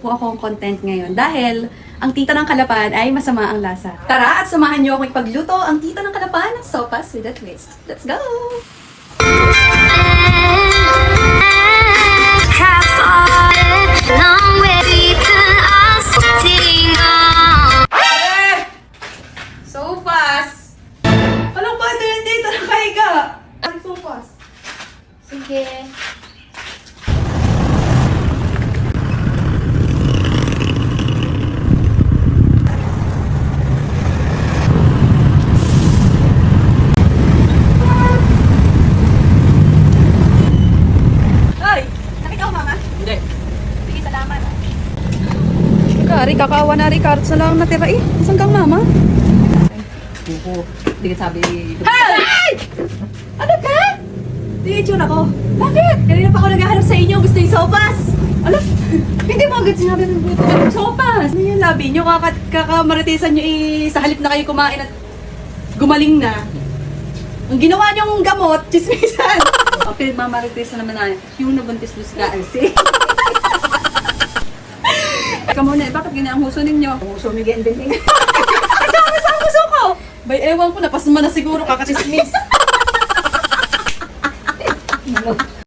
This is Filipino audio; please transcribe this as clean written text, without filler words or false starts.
po akong content ngayon dahil ang tita ng Kalapan ay masama ang lasa. Tara at samahan niyo akong ipagluto ang tita ng Kalapan ng sopas with a twist. Let's go! Sopas! Walang pwede yan dito nakahiga! Ang sopas. Sige. Ay! Nakita ko, mama? Hindi. Sige, salamat. Kari, kakawa na Ricardo na lang natira eh. Saan kang mama? Kuko. Hindi ka sabi. Hey! Ano ka? Tingin ako. Bakit? Kanina pa ako naghahanap sa inyo. Gusto yung sopas. Alam, hindi mo agad sinabi ng buto. Sopas! Ano yung labi nyo? Kakamaritisan nyo sa halip na kayo kumain at gumaling na. Ang ginawa nyong gamot, chismisan. Okay, mamarites na naman na yung nabuntis mo si Kaalsi. Teka muna, bakit ganyan ang huso ninyo? Puso mo ganyan din. Kasama sa puso ko! Bay, ewan ko, napasma na siguro kakachismis.